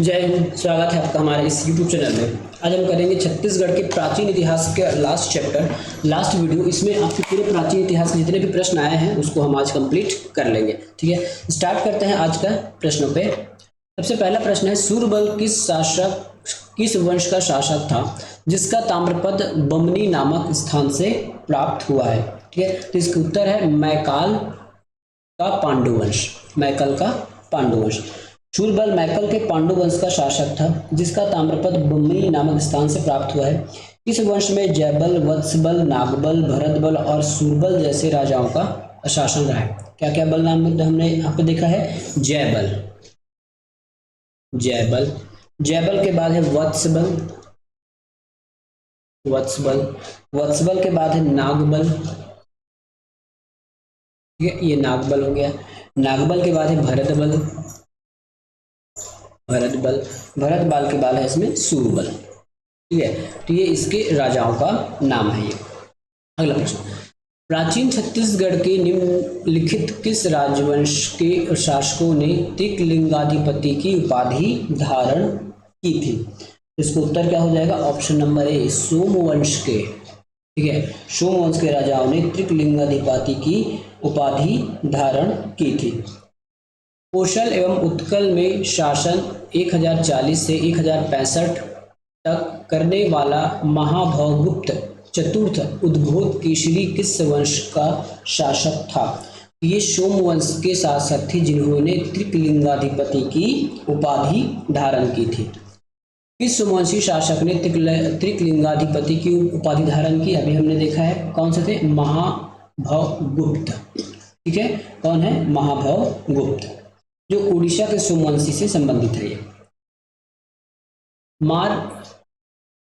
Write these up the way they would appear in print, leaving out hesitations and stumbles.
जय हिंद। स्वागत है आपका हमारे इस YouTube चैनल में। आज हम करेंगे छत्तीसगढ़ के प्राचीन इतिहास के लास्ट चैप्टर, लास्ट वीडियो। इसमें आपके पूरे प्राचीन इतिहास के जितने भी प्रश्न आए हैं उसको हम आज कंप्लीट कर लेंगे। ठीक है, स्टार्ट करते हैं आज का प्रश्नों पे। सबसे पहला प्रश्न है, सूरबल किस वंश का शासक था जिसका ताम्रपद बमनी नामक स्थान से प्राप्त हुआ है? ठीक है, तो इसका उत्तर है मैकाल का पांडुवंश। मैकल का पांडुवंश। शूरबल मैकल के पांडु वंश का शासक था जिसका ताम्रपद बमनी नामक स्थान से प्राप्त हुआ है। इस वंश में जयबल, वत्सबल, नागबल, भरतबल और सूरबल जैसे राजाओं का शासन रहा है। क्या क्या बल नाम हमने यहाँ पे देखा है? जयबल, जयबल, जयबल के बाद है वत्सबल, वत्सबल, वत्सबल के बाद है नागबल। ठीक है, ये नागबल हो गया। नागबल के बाद है भरतबल, भरतबल, भरतबल के बाद है इसमें सूरबल। ठीक है, तो ये इसके राजाओं का नाम है। ये अगला प्रश्न, प्राचीन छत्तीसगढ़ के निम्नलिखित किस राजवंश के शासकों ने त्रिकलिंगाधिपति की उपाधि धारण की थी? इसका उत्तर क्या हो जाएगा? ऑप्शन नंबर ए, सोमवंश के। ठीक है, सोमवंश के राजाओं ने त्रिकलिंगाधिपति की उपाधि धारण की थी। कौशल एवं उत्कल में शासन 1040 से 1065 तक करने वाला महाभवगुप्त चतुर्थ उद्भोत केसरी किस वंश का शासक था? ये सोमवंश के शासक थे जिन्होंने त्रिकलिंगाधिपति की उपाधि धारण की थी। किस सोमवंशी शासक ने त्रिकलिंगाधिपति की उपाधि धारण की? अभी हमने देखा है, कौन से थे? महाभवगुप्त। ठीक है, कौन है? महाभवगुप्त, जो उड़ीसा के सोमवंशी से संबंधित है।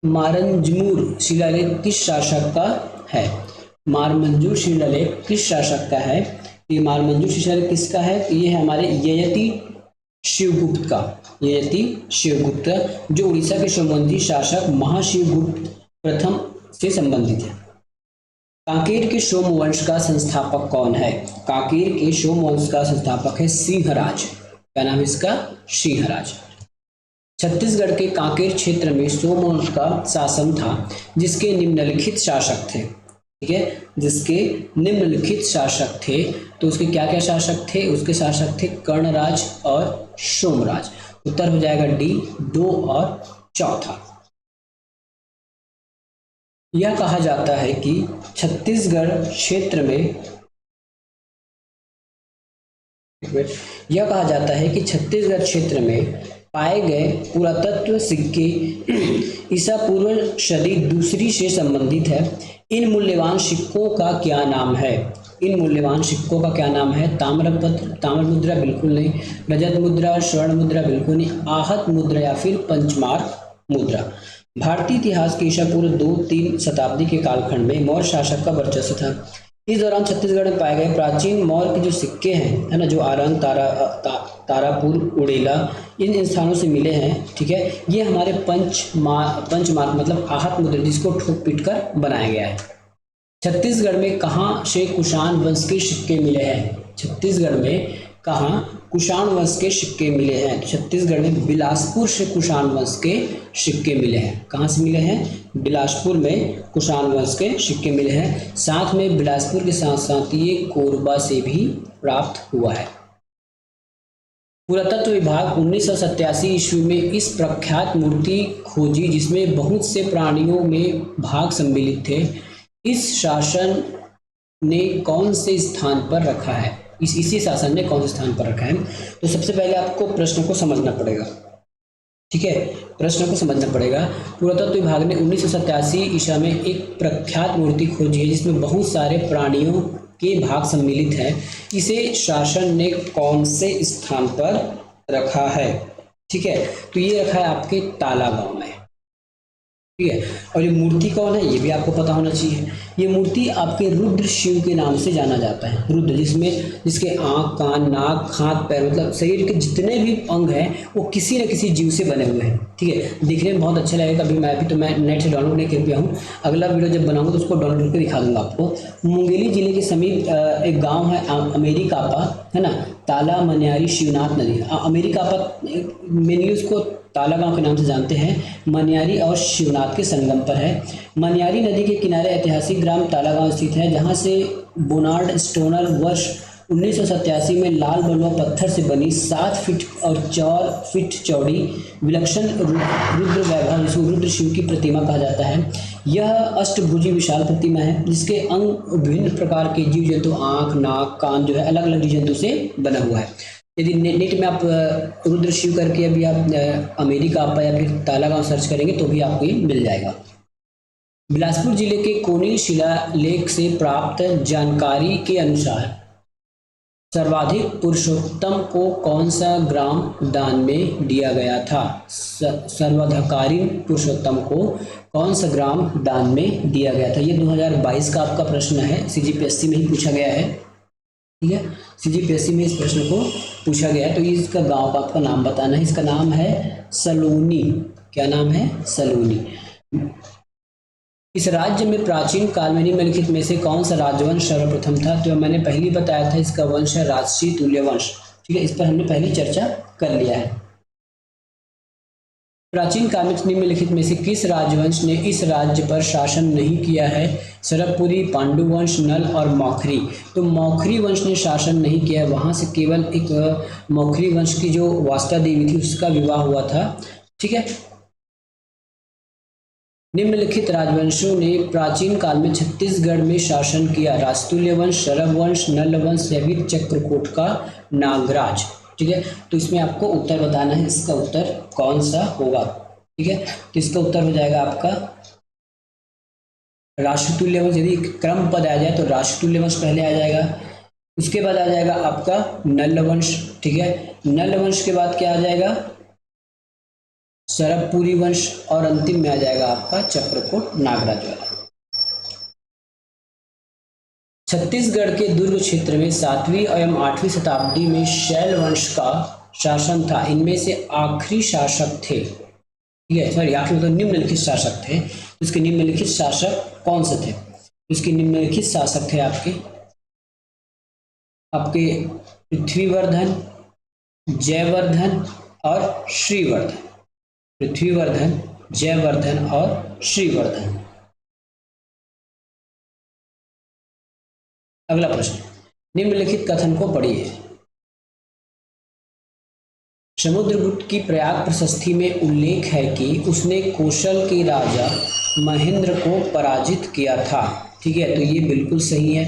मारंजमूर शिलालेख किस शासक का है? मारमंजूर शिलालेख किस शासक का है? ये मारमंजूर शिलालेख किसका है? ये है हमारे ययति शिवगुप्त का। ययति शिवगुप्त, जो उड़ीसा के सोमवंशी शासक महाशिवगुप्त प्रथम से संबंधित है। कांकेर के सोमवंश का संस्थापक कौन है? कांकेर के सोमवंश का संस्थापक है सिंहराज। क्या नाम है इसका? सिंहराज। छत्तीसगढ़ के कांकेर क्षेत्र में सोमवंश का शासन था जिसके निम्नलिखित शासक थे। ठीक है, जिसके निम्नलिखित शासक थे, तो उसके क्या क्या शासक थे? उसके शासक थे कर्णराज और सोमराज। उत्तर हो जाएगा डी, 2 और चौथा। यह कहा जाता है कि छत्तीसगढ़ क्षेत्र में यह कहा जाता है कि छत्तीसगढ़ क्षेत्र में पाए गए पुरातत्व सिक्के ईसा पूर्व सदी दूसरी से संबंधित है। इन मूल्यवान सिक्कों का क्या नाम है? इन मूल्यवान सिक्कों का क्या नाम है? ताम्रपत्र, ताम्र मुद्रा बिल्कुल नहीं, रजत मुद्रा, स्वर्ण मुद्रा बिल्कुल नहीं, आहत मुद्रा या फिर पंचमार्क मुद्रा। भारतीय इतिहास के ईसा पूर्व 2-3 शताब्दी के कालखंड में मौर्य शासक का वर्चस्व था। इस दौरान छत्तीसगढ़ में पाए गए प्राचीन मौर्य के जो सिक्के हैं, है ना, जो आरंग, तारापुर, उड़ेला, इन स्थानों से मिले हैं। ठीक है, ये हमारे पंचमार्क मतलब आहत मुद्रा, जिसको ठोक पीट कर बनाया गया है। छत्तीसगढ़ में कहाँ से कुषाण वंश के सिक्के मिले हैं? छत्तीसगढ़ में कहाँ कुषाण वंश के सिक्के मिले हैं? छत्तीसगढ़ में बिलासपुर से कुषाण वंश के सिक्के मिले हैं। कहाँ से मिले हैं? बिलासपुर में कुषाण वंश के सिक्के मिले हैं। साथ में बिलासपुर के साथ साथ ये कोरबा से भी प्राप्त हुआ है। पुरातत्व विभाग 1987 ईस्वी में इस प्रख्यात मूर्ति खोजी जिसमें बहुत से प्राणियों में भाग सम्मिलित थे। इस शासन ने कौन से स्थान पर रखा है? इसी शासन ने कौन से स्थान पर रखा है? तो सबसे पहले आपको प्रश्न को समझना पड़ेगा। ठीक है, प्रश्न को समझना पड़ेगा। पुरातत्व विभाग ने 1987 ईसा में एक प्रख्यात मूर्ति खोजी है जिसमें बहुत सारे प्राणियों के भाग सम्मिलित हैं। इसे शासन ने कौन से स्थान पर रखा है? ठीक है, तो ये रखा है आपके ताला गांव में। ठीक है, और ये मूर्ति कौन है ये भी आपको पता होना चाहिए। ये मूर्ति आपके रुद्र शिव के नाम से जाना जाता है। रुद्र, जिसके आँख, कान, नाक, हाथ, पैर, मतलब शरीर के जितने भी अंग हैं वो किसी न किसी जीव से बने हुए हैं। ठीक है, दिखने में बहुत अच्छा लगेगा। अभी मैं नेट से डाउनलोड नहीं कर पाया हूँ। अगला वीडियो जब बनाऊंगा तो उसको डाउनलोड करके दिखा दूंगा आपको। मुंगेली जिले के समीप एक गाँव है अमेरिकापा, है ना, ताला मनियारी शिवनाथ नदी। अमेरिकापा मेनली उसको काला गांव के नाम से जानते हैं, मनियारी और शिवनाथ के संगम पर है। मनियारी नदी के किनारे ऐतिहासिक ग्राम ताला गांव स्थित है, जहां से बोनार्ड स्टोनर वर्ष 1987 में लाल बलुआ पत्थर से बनी 7 फीट और 4 फीट चौड़ी विलक्षण रुद्र वैभव, जिसको रुद्र शिव की प्रतिमा कहा जाता है। यह अष्टभुजी विशाल प्रतिमा है, जिसके अंग विभिन्न प्रकार के जीव जंतु, आंख, नाक, कान जो है अलग अलग जीव जंतु से बना हुआ है। यदि नेट में आप रुद्र शिव करके अभी आप अमेरिका आपा या फिर ताला गांव सर्च करेंगे तो भी आपको ये मिल जाएगा। बिलासपुर जिले के कोनी शिलालेख से प्राप्त जानकारी के अनुसार सर्वाधिक पुरुषोत्तम को कौन सा ग्राम दान में दिया गया था? सर्वाधिकारी पुरुषोत्तम को कौन सा ग्राम दान में दिया गया था? ये 2022 का आपका प्रश्न है, सीजीपीएससी में ही पूछा गया है। ठीक है, सीजीपीएससी में इस प्रश्न को पूछा गया है। तो इसका गांव का आपका नाम बताना है। इसका नाम है सलोनी। क्या नाम है? सलोनी। इस राज्य में प्राचीन काल में निम्नलिखित में से कौन सा राजवंश सर्वप्रथम था? तो मैंने पहले बताया था, इसका वंश है राजसी तुल्य वंश। ठीक है, इस पर हमने पहले चर्चा कर लिया है। प्राचीन काल में निम्नलिखित में से किस राजवंश ने इस राज्य पर शासन नहीं किया है? सरबपुरी, पांडु वंश, नल और मौखरी। तो मौखरी वंश ने शासन नहीं किया, वहां से केवल एक मौखरी वंश की जो वास्ता देवी थी उसका विवाह हुआ था। ठीक है, निम्नलिखित राजवंशों ने प्राचीन काल में छत्तीसगढ़ में शासन किया? राजतुल्य वंश, शरभ वंश, नल वंश या फिर चक्रकोट का नागराज। ठीक है, तो इसमें आपको उत्तर बताना है, इसका उत्तर कौन सा होगा। ठीक है, तो इसका उत्तर हो जाएगा आपका राष्ट्रतुल्य वंश। यदि क्रम पद आ जाए तो राष्ट्रतुल्य वंश पहले आ जाएगा, उसके बाद आ जाएगा आपका नल वंश। ठीक है, नल वंश के बाद क्या आ जाएगा? सरबपुरी वंश, और अंतिम में आ जाएगा आपका चक्रकोट नागराज वाला। छत्तीसगढ़ के दुर्ग क्षेत्र में 7वीं एवं 8वीं शताब्दी में शैल वंश का शासन था। इनमें से आखिरी शासक थे, ठीक है, सॉरी आखिरी मतलब निम्नलिखित शासक थे। उसके निम्नलिखित शासक कौन से थे? उसके निम्नलिखित शासक थे आपके पृथ्वीवर्धन, जयवर्धन और श्रीवर्धन। पृथ्वीवर्धन, जयवर्धन और श्रीवर्धन। अगला प्रश्न, निम्नलिखित कथन को पढ़िए। समुद्रगुप्त की प्रयाग प्रशस्ति में उल्लेख है कि उसने कौशल के राजा महेंद्र को पराजित किया था। ठीक है, तो ये बिल्कुल सही है।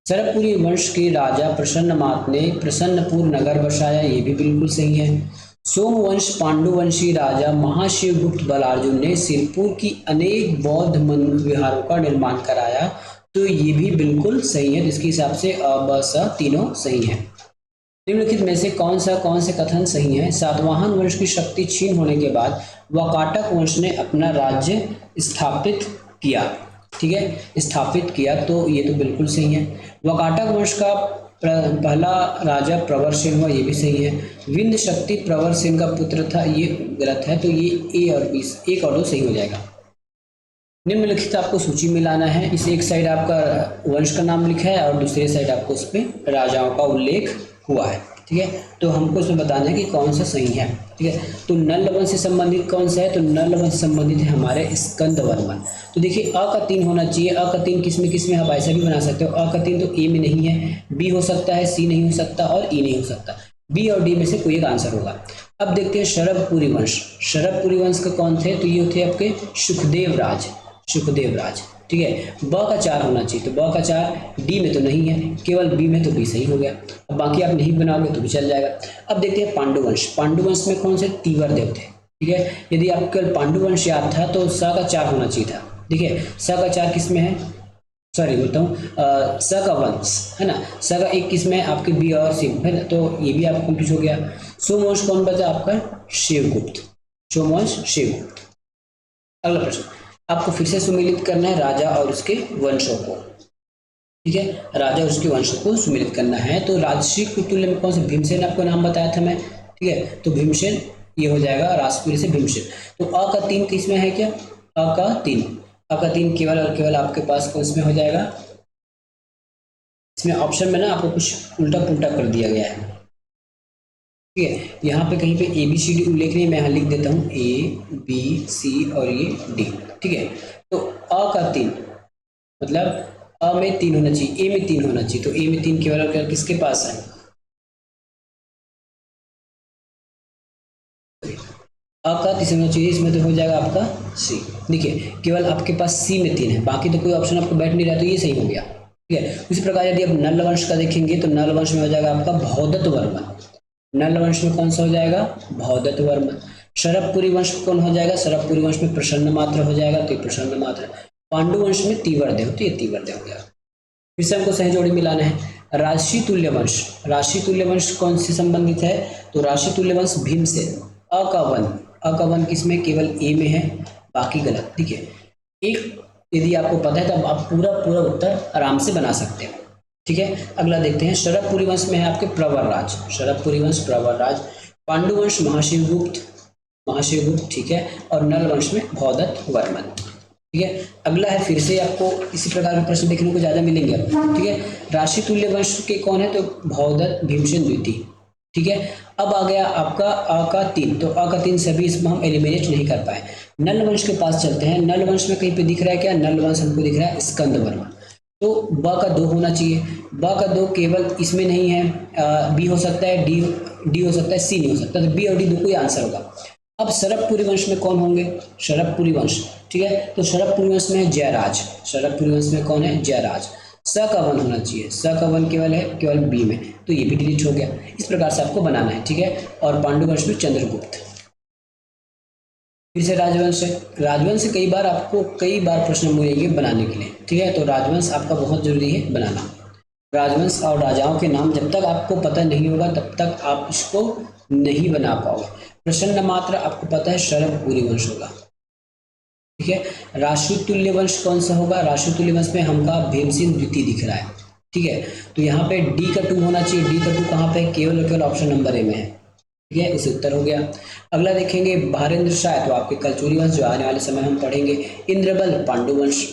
सरबपुरी वंश के राजा प्रसन्नमात ने प्रसन्नपुर नगर बसाया, ये भी बिल्कुल सही है। सोमवंश पांडुवंशी राजा महाशिवगुप्त बलार्जुन ने सिरपुर की अनेक बौद्ध मंदिर विहारों का निर्माण कराया, तो ये भी बिल्कुल सही है। जिसके हिसाब से अ, ब, स तीनों सही है। निम्नलिखित में से कौन से कथन सही है? सातवाहन वंश की शक्ति क्षीण होने के बाद वाकाटक वंश ने अपना राज्य स्थापित किया। ठीक है, स्थापित किया, तो ये तो बिल्कुल सही है। वाकाटक वंश का पहला राजा प्रवर सेन हुआ, ये भी सही है। विंध्य शक्ति प्रवर सेन का पुत्र था, ये गलत है, तो ये ए और बी, एक और दो सही हो जाएगा। निम्नलिखित आपको सूची में लाना है। इस एक साइड आपका वंश का नाम लिखा है और दूसरे साइड आपको उस पर राजाओं का उल्लेख हुआ है। ठीक है, तो हमको इसमें बताना है कि कौन सा सही है। ठीक है, तो नल वंश से संबंधित कौन सा है? तो नल वंश से संबंधित है हमारे स्कंद वर्मन। तो देखिए अ का 3 होना चाहिए। अ का 3 किस में आप ऐसा भी बना सकते हो। अ का 3 तो ए में नहीं है, बी हो सकता है, सी नहीं हो सकता और ई नहीं हो सकता। बी और डी में से कोई एक आंसर होगा। अब देखते हैं शरभपुरी वंश। शरभपुरी वंश का कौन थे? तो ये थे आपके सुखदेव राज। ठीक है, ब का 4 होना चाहिए, तो ब का 4 डी में तो नहीं है, केवल बी में, तो बी सही हो गया। अब बाकी आप नहीं बनाओगे तो भी चल जाएगा। अब देखते हैं पांडुवंश। पांडुवंश में कौन से? तीवर देव थे। ठीक है, यदि आपको केवल पांडुवंश याद था तो स का 4 होना चाहिए था। देखिए स का 4 किस में है? सॉरी बोलता हूँ, स का वंश है ना, स का 1 किस में है? आपके बी और सी है ना, तो ये भी आपको कंप्लीट हो गया। सोमवंश कौन बचा आपका? शिवगुप्त। सोमवंश शिवगुप्त। अगला प्रश्न, आपको फिर से सुमेलित करना है राजा और उसके वंशों को। ठीक है, राजा और उसके वंशों को सुमेलित करना है। तो राजसी कुतुल्य में कौन से? भीमसेन आपको नाम बताया था मैं। ठीक है, तो भीमसेन ये हो जाएगा, राजपुरी से भीमसेन। तो अ का 3 किसमें है? क्या अ का 3 केवल और केवल आपके पास कौन इसमें हो जाएगा? इसमें ऑप्शन में ना आपको कुछ उल्टा पुल्टा कर दिया गया है। ठीक है। यहाँ पे कहीं पे ABCD उल्लेख नहीं, मैं यहाँ लिख देता हूँ ABC और ये D। ठीक है। तो अ का 3 मतलब अ में 3 होना चाहिए, ए में 3 होना चाहिए, तो ए में 3 केवल और किसके पास है, अ का तीसरा होना चाहिए, इसमें तो हो जाएगा आपका सी। देखिए केवल आपके पास सी में 3 है, बाकी तो कोई ऑप्शन आपको बैठ नहीं रहा, तो ये सही हो गया। ठीक है। उसी प्रकार यदि आप नल वंश का देखेंगे तो नल वंश में हो जाएगा आपका भौदत्त वर्मन। नल वंश में कौन सा हो जाएगा, भौदत्त वर्मन। शरभपुरी वंश कौन हो जाएगा, शरभपुरी वंश में प्रसन्न मात्र हो जाएगा, तो ये प्रसन्न मात्र। पांडु वंश में तीवर्देव, तो ये तीवर्देव हो गया। फिर से हमको सही जोड़ी मिलाना है। राशि तुल्य वंश, राशि तुल्य वंश कौन से संबंधित है, तो राशि तुल्य वंश भीमसेन। अ का वन, अ का वन किसमें, केवल ए में है, बाकी गलत। ठीक है। एक यदि आपको पता है तो आप पूरा पूरा उत्तर आराम से बना सकते हैं। ठीक है। अगला देखते हैं, शरभपुरी वंश में है आपके प्रवरराज, शरभपुरी वंश प्रवरराज। पांडु वंश महाशिवगुप्त, महाशिवगुप्त। ठीक है। और नल वंश में भौदत्त वर्मन। ठीक है। अगला है, फिर से आपको इसी प्रकार के प्रश्न देखने को ज्यादा मिलेंगे। ठीक है। राशि तुल्य वंश के कौन है, तो भौदत्त भीमसेन द्वितीय। ठीक है। अब आ गया आपका अ का 3, तो अ का 3 सभी इसमें हम एलिमिनेट नहीं कर पाए। नल वंश के पास चलते हैं। नल वंश में कहीं पे दिख रहा है क्या, नल वंश हमको दिख रहा है स्कंद वर्मन, तो ब का 2 होना चाहिए। ब का 2 केवल इसमें नहीं है, बी हो सकता है, डी हो सकता है, सी नहीं हो सकता, तो बी और डी दो कोई आंसर होगा। अब शरभपुरी वंश में कौन होंगे, शरभपुरी वंश। ठीक है। तो शरभपुरी वंश में है जयराज, शरभपुरी वंश में कौन है, जयराज। स का 1 होना चाहिए, स का 1 केवल है, केवल बी में, तो ये भी डिलीट हो गया। इस प्रकार से आपको बनाना है। ठीक है। और पांडु वंश में चंद्रगुप्त। फिर से राजवंश है, राजवंश से कई बार प्रश्न मिलेंगे बनाने के लिए। ठीक है। तो राजवंश आपका बहुत जरूरी है बनाना। राजवंश और राजाओं के नाम जब तक आपको पता नहीं होगा तब तक आप इसको नहीं बना पाओगे। प्रसन्न मात्र आपको पता है शरभपुरी वंश होगा। ठीक है। राशि तुल्य वंश कौन सा होगा, राशि तुल्य वंश में हमका भीमसेन द्वितीय दिख रहा है। ठीक है। तो यहाँ पे डी का 2 होना चाहिए, डी का 2 कहाँ पे, केवल और केवल ऑप्शन नंबर ए में है। ठीक है। इसे उत्तर हो गया। अगला देखेंगे भारेंद्र शाह, तो आपके कलचुरी वंश जो आने वाले समय हम पढ़ेंगे। इंद्रबल पांडु वंश।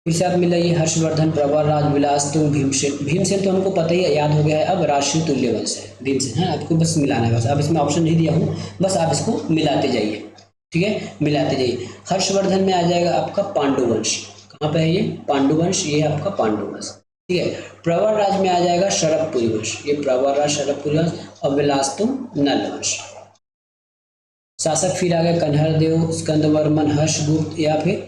फिर से आप मिलाइए, हर्षवर्धन, प्रवरराज, विलास तुंग, भीमसेन। भीमसेन तो हमको पता ही याद हो गया है, अब राशि तुल्य वंश है भीमसेन। है, आपको बस मिलाना है, बस अब इसमें ऑप्शन नहीं दिया हूँ, बस आप इसको मिलाते जाइए। ठीक है, मिलाते जाइए। हर्षवर्धन में आ जाएगा आपका पांडु वंश, कहाँ पे है ये, पांडु वंश, ये आपका पांडु वंश। ठीक है। प्रवरराज में आ जाएगा शरभपुरी वंश, ये प्रवरराज शरभपुरी वंश, और विलास तुंग नल वंश। शासक फिर आ गए कन्हरदेव, स्कंदवर्मन, हर्षगुप्त या फिर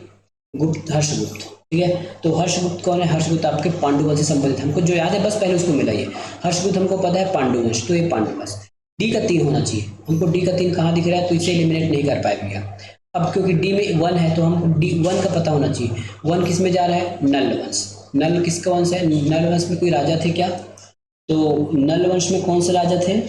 गुप्त, हर्षगुप्त। ठीक है। तो हर्षगुप्त कौन है, हर्षगुप्त आपके पांडु वंश से संबंधित, हमको जो याद है बस पहले उसको मिलाइए। हर्षगुप्त हमको पता है पांडु वंश, तो ये पांडु वंश। डी का 3 होना चाहिए, हमको डी का 3 कहाँ दिख रहा है, तो इसे एलिमिनेट नहीं कर पाएंगे। अब क्योंकि डी में 1 है तो हमको डी 1 का पता होना चाहिए। 1 किस में जा रहा है, नल वंश। नल किसका वंश है, नल वंश में कोई राजा थे क्या, तो नल वंश में कौन से राजा थे,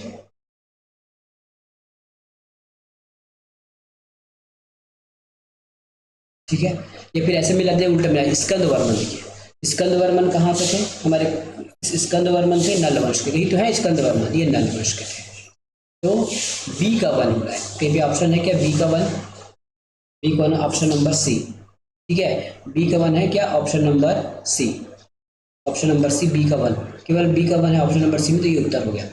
ठीक है। या फिर ऐसे मिला दिया, उल्टा मिला, स्कंदवर्मन। देखिए स्कंदवर्मन कहाँ पे थे, हमारे स्कंदवर्मन थे नल वंश के, यही तो है स्कंदवर्मन, ये नल वंश के थे। तो बी का 1 हो रहा है, कहीं भी ऑप्शन है क्या, बी का 1, बी का 1 ऑप्शन नंबर सी। ठीक है, बी का 1 है क्या, option number C, option number C, B का 1, केवल बी का 1 है ऑप्शन नंबर सी में, तो ये उत्तर हो गया।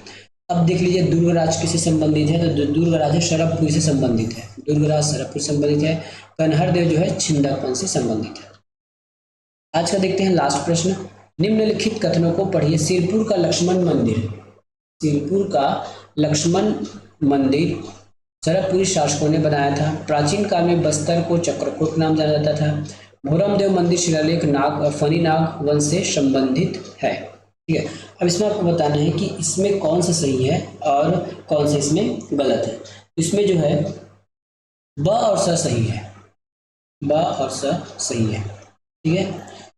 अब देख लीजिए दुर्गराज किससे संबंधित है, तो दुर्गराज है शरभपुरी से संबंधित है, दुर्गराज शरभपुर से संबंधित है। कन्हरदेव जो है छिंदकपन से संबंधित है। आज का देखते हैं लास्ट प्रश्न, निम्नलिखित कथनों को पढ़िए। सिरपुर का लक्ष्मण मंदिर, सिरपुर का लक्ष्मण मंदिर शरभपुरी शासकों ने बनाया था। प्राचीन काल में बस्तर को चक्रकोट नाम जाना जाता था। भोरमदेव मंदिर शिलालेख नाग और फनी नाग वंश से संबंधित है। ठीक है। अब इसमें आपको बताना है कि इसमें कौन सा सही है और कौन सा इसमें गलत है। इसमें जो है ब और स सही है, ब और स सही है। ठीक है।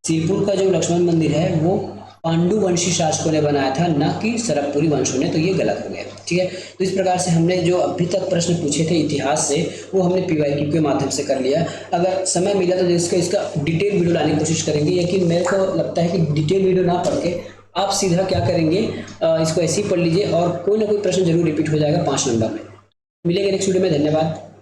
सिरपुर का जो लक्ष्मण मंदिर है वो पांडु वंशी शासकों ने बनाया था, ना कि शरभपुरी वंशों ने, तो ये गलत हो गया। ठीक है। तो इस प्रकार से हमने जो अभी तक प्रश्न पूछे थे इतिहास से वो हमने PYQ के माध्यम से कर लिया। अगर समय मिला तो इसका डिटेल वीडियो लाने की कोशिश करेंगे, लेकिन मेरे को लगता है कि डिटेल वीडियो ना पढ़ के आप सीधा क्या करेंगे, इसको ऐसे ही पढ़ लीजिए और कोई ना कोई प्रश्न जरूर रिपीट हो जाएगा 5 नंबर में। मिलेंगे नेक्स्ट वीडियो में, धन्यवाद।